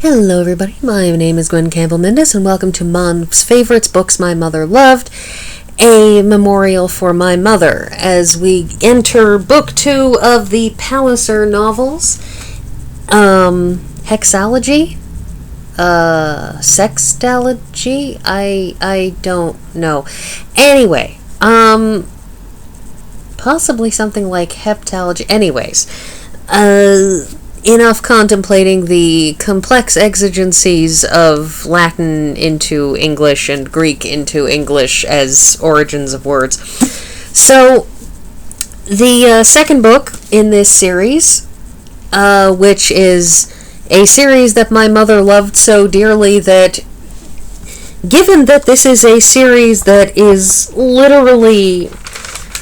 Hello everybody, my name is Gwen Campbell-Mindes and welcome to Mom's Favorites Books My Mother Loved, a memorial for my mother as we enter book 2 of the Palliser Novels. Hexology? Sextology? I don't know. Anyway, possibly something like heptology. Anyways, enough contemplating the complex exigencies of Latin into English and Greek into English as origins of words. So, the second book in this series, which is a series that my mother loved so dearly that, given that this is a series that is literally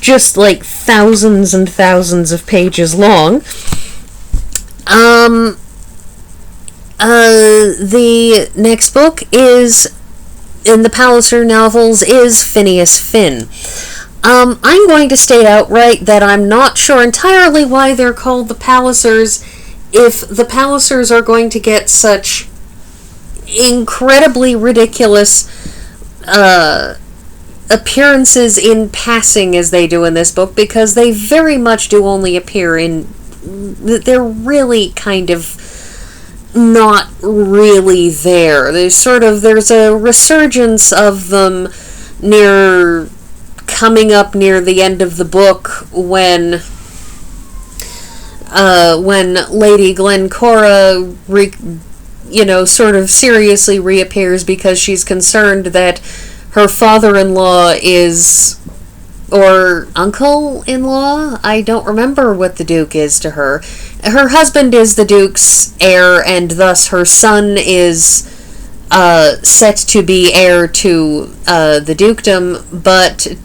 just like thousands and thousands of pages long, the next book is, in the Palliser Novels, is Phineas Finn. I'm going to state outright that I'm not sure entirely why they're called the Pallisers, if the Pallisers are going to get such incredibly ridiculous appearances in passing as they do in this book, because they very much do only appear in... they're really kind of not really there. There's a resurgence of them coming up near the end of the book when Lady Glencora sort of seriously reappears because she's concerned that her father-in-law is, or uncle-in-law? I don't remember what the Duke is to her. Her husband is the Duke's heir, and thus her son is set to be heir to the dukedom, but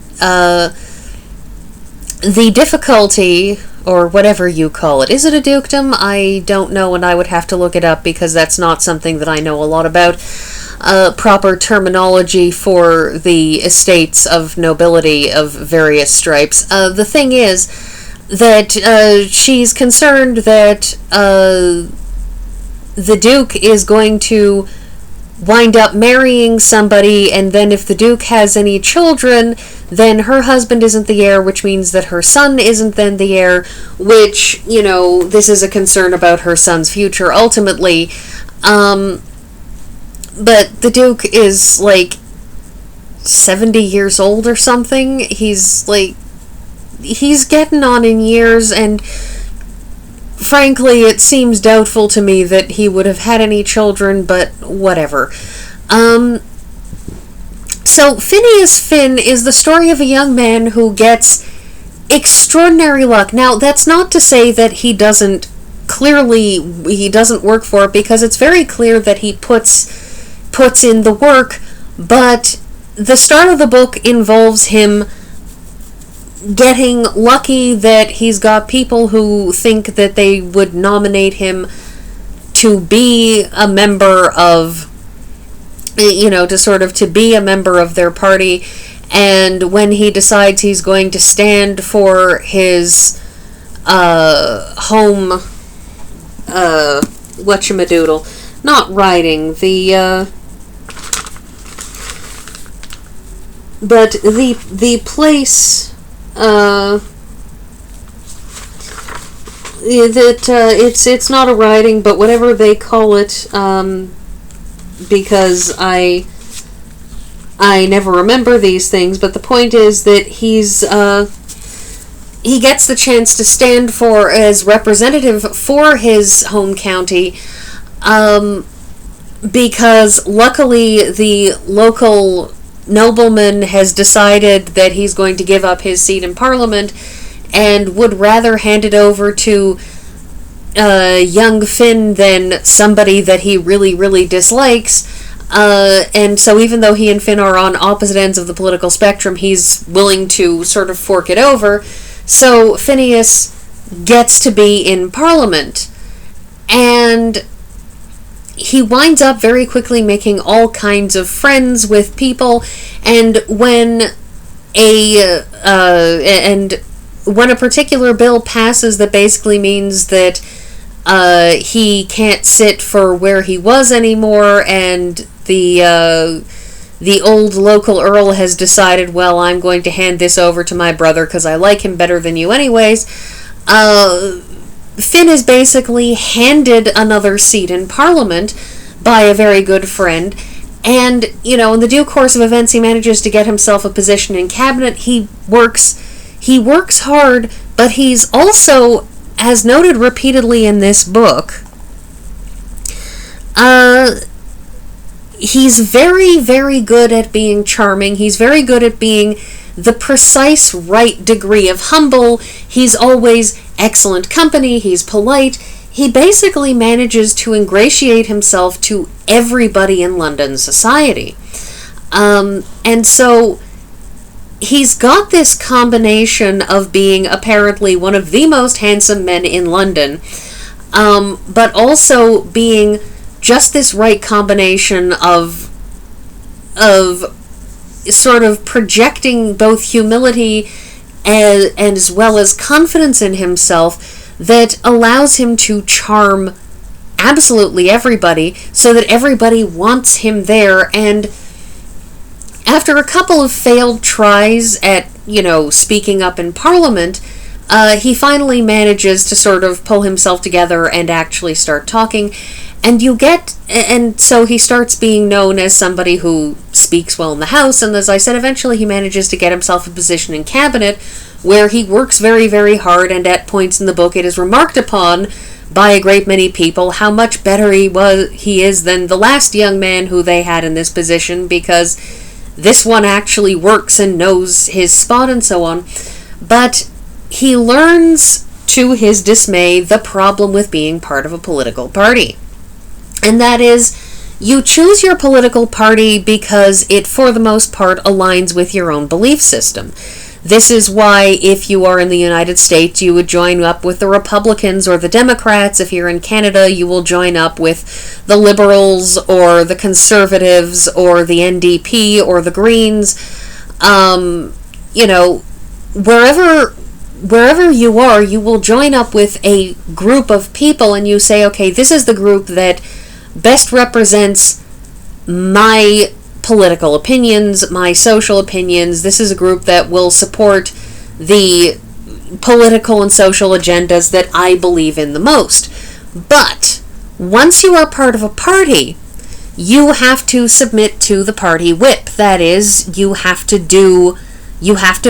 the difficulty, or whatever you call it, is it a dukedom? I don't know, and I would have to look it up because that's not something that I know a lot about. Proper terminology for the estates of nobility of various stripes. The thing is that she's concerned that the Duke is going to wind up marrying somebody, and then if the Duke has any children, then her husband isn't the heir, which means that her son isn't then the heir, which, this is a concern about her son's future ultimately. But the Duke is, 70 years old or something. He's getting on in years, and frankly, it seems doubtful to me that he would have had any children, but whatever. So, Phineas Finn is the story of a young man who gets extraordinary luck. Now, that's not to say that he doesn't work for it, because it's very clear that he puts in the work, but the start of the book involves him getting lucky that he's got people who think that they would nominate him to be a member of, to be a member of their party, and when he decides he's going to stand for his home, whatchamadoodle, not riding, but the place it's not a riding, but whatever they call it, because I never remember these things, but the point is that he gets the chance to stand as representative for his home county, because luckily the local nobleman has decided that he's going to give up his seat in Parliament and would rather hand it over to young Finn than somebody that he really, really dislikes. And so even though he and Finn are on opposite ends of the political spectrum, he's willing to sort of fork it over. So Phineas gets to be in Parliament, and he winds up very quickly making all kinds of friends with people, and when a particular bill passes that basically means that he can't sit for where he was anymore, and the old local earl has decided, well, I'm going to hand this over to my brother because I like him better than you anyways. Finn is basically handed another seat in Parliament by a very good friend, and, in the due course of events, he manages to get himself a position in cabinet. He works hard, but he's also, as noted repeatedly in this book, he's very, very good at being charming. He's very good at being the precise right degree of humble. He's always excellent company. He's polite. He basically manages to ingratiate himself to everybody in London society. And so he's got this combination of being apparently one of the most handsome men in London, but also being just this right combination of sort of projecting both humility and as well as confidence in himself that allows him to charm absolutely everybody so that everybody wants him there. And after a couple of failed tries at, speaking up in Parliament, he finally manages to sort of pull himself together and actually start talking. And so he starts being known as somebody who speaks well in the House, and as I said, eventually he manages to get himself a position in cabinet where he works very, very hard, and at points in the book it is remarked upon by a great many people how much better he is than the last young man who they had in this position, because this one actually works and knows his spot and so on. But he learns, to his dismay, the problem with being part of a political party. And that is, you choose your political party because it, for the most part, aligns with your own belief system. This is why, if you are in the United States, you would join up with the Republicans or the Democrats. If you're in Canada, you will join up with the Liberals or the Conservatives or the NDP or the Greens. Wherever you are, you will join up with a group of people and you say, okay, this is the group that best represents my political opinions, my social opinions. This is a group that will support the political and social agendas that I believe in the most. But once you are part of a party, you have to submit to the party whip. That is, you have to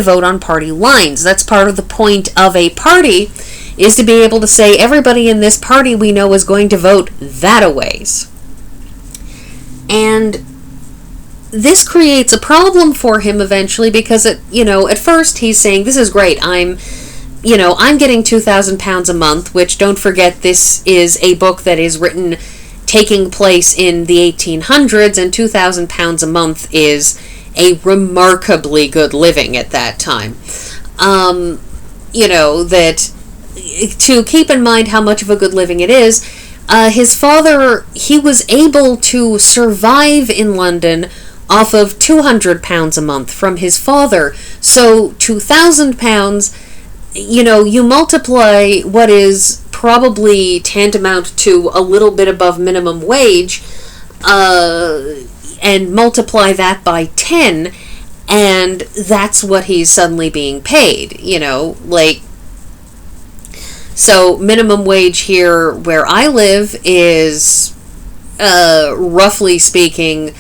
vote on party lines. That's part of the point of a party, is to be able to say, everybody in this party we know is going to vote that-a-ways. And this creates a problem for him eventually, because at first he's saying, this is great, I'm getting £2,000 a month, which, don't forget, this is a book that is written taking place in the 1800s, and £2,000 a month is a remarkably good living at that time. That to keep in mind how much of a good living it is, his father, he was able to survive in London off of £200 a month from his father. So £2,000, you multiply what is probably tantamount to a little bit above minimum wage, and multiply that by 10, and that's what he's suddenly being paid, so minimum wage here where I live is, roughly speaking,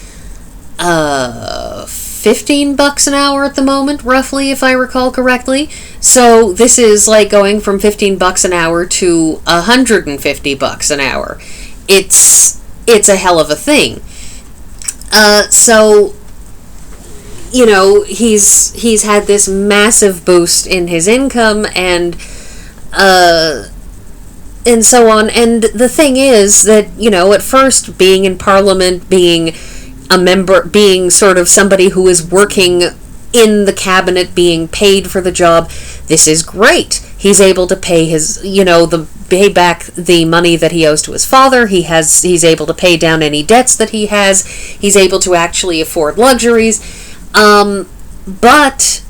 $15 an hour at the moment, roughly, if I recall correctly. So this is like going from $15 an hour to $150 an hour. It's a hell of a thing. So, he's had this massive boost in his income and so on. And the thing is that, at first, being in Parliament, being a member, being sort of somebody who is working in the cabinet, being paid for the job, this is great. He's able to pay pay back the money that he owes to his father. He's able to pay down any debts that he has. He's able to actually afford luxuries. But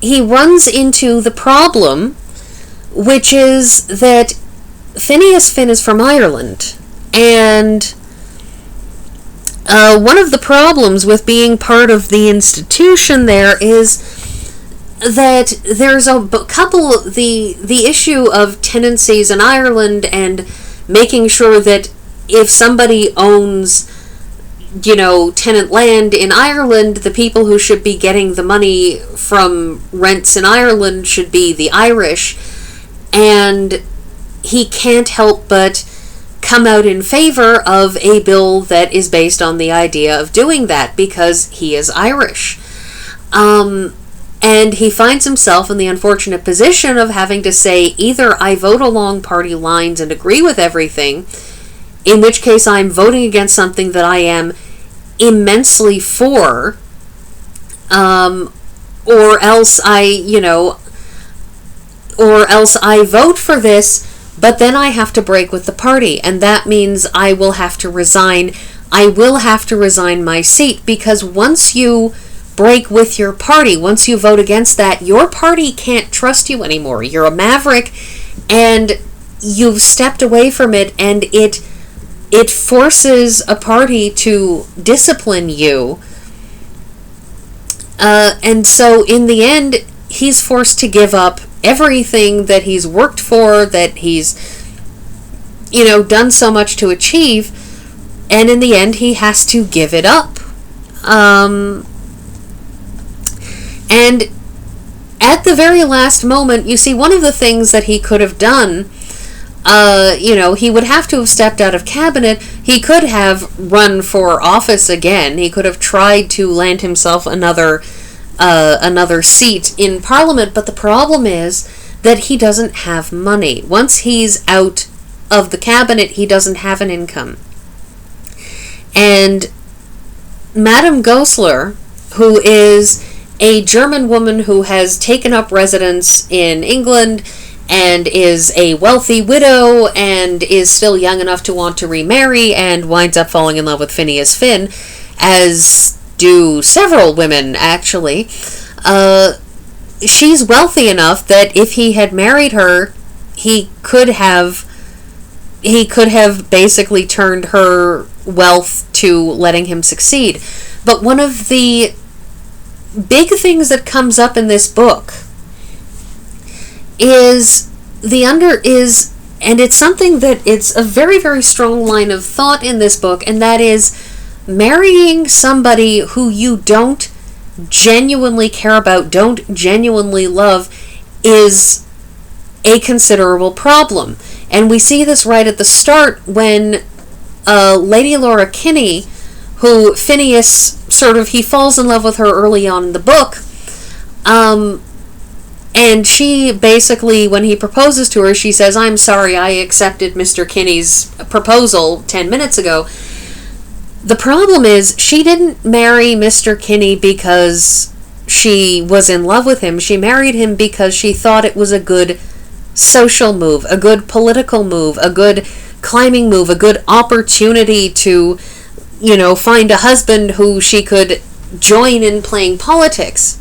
he runs into the problem, which is that Phineas Finn is from Ireland, and one of the problems with being part of the institution there is that there's a couple, the issue of tenancies in Ireland and making sure that if somebody owns, tenant land in Ireland, the people who should be getting the money from rents in Ireland should be the Irish, and he can't help but come out in favor of a bill that is based on the idea of doing that because he is Irish. And he finds himself in the unfortunate position of having to say, either I vote along party lines and agree with everything, in which case I'm voting against something that I am immensely for, or else I vote for this, but then I have to break with the party, and that means I will have to resign. I will have to resign my seat, because once you break with your party, once you vote against that, your party can't trust you anymore. You're a maverick, and you've stepped away from it, and it forces a party to discipline you. And so in the end, he's forced to give up everything that he's worked for, that he's, done so much to achieve, and in the end, he has to give it up. And at the very last moment, you see, one of the things that he could have done, he would have to have stepped out of cabinet. He could have run for office again. He could have tried to land himself another seat in Parliament, but the problem is that he doesn't have money. Once he's out of the cabinet, he doesn't have an income. And Madame Goesler, who is a German woman who has taken up residence in England and is a wealthy widow and is still young enough to want to remarry and winds up falling in love with Phineas Finn, as do several women, actually. She's wealthy enough that if he had married her, he could have basically turned her wealth to letting him succeed. But one of the big things that comes up in this book is and it's something that it's a very, very strong line of thought in this book, and that is marrying somebody who you don't genuinely care about, don't genuinely love, is a considerable problem. And we see this right at the start when Lady Laura Kinney, who Phineas he falls in love with her early on in the book, and she basically, when he proposes to her, she says, I'm sorry, I accepted Mr. Kinney's proposal 10 minutes ago. The problem is, she didn't marry Mr. Kinney because she was in love with him. She married him because she thought it was a good social move, a good political move, a good climbing move, a good opportunity to, find a husband who she could join in playing politics.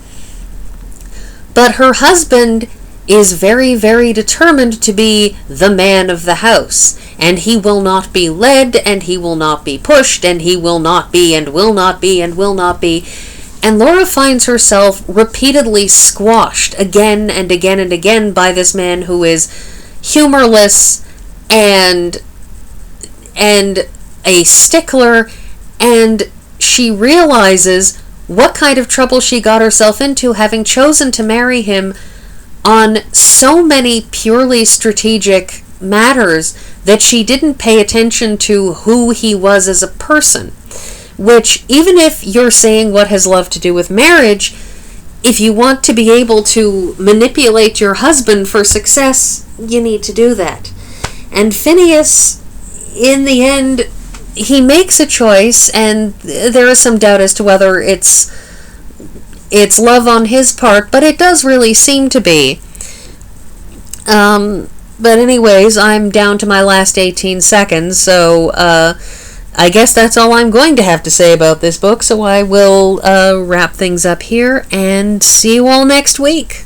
But her husband is very, very determined to be the man of the house, and he will not be led, and he will not be pushed, and he will not be, and will not be, and will not be. And Laura finds herself repeatedly squashed again and again and again by this man who is humorless and a stickler, and she realizes what kind of trouble she got herself into having chosen to marry him on so many purely strategic matters that she didn't pay attention to who he was as a person. Which, even if you're saying what has love to do with marriage, if you want to be able to manipulate your husband for success, you need to do that. And Phineas, in the end, he makes a choice, and there is some doubt as to whether it's love on his part, but it does really seem to be. But anyways, I'm down to my last 18 seconds, so I guess that's all I'm going to have to say about this book, so I will wrap things up here, and see you all next week.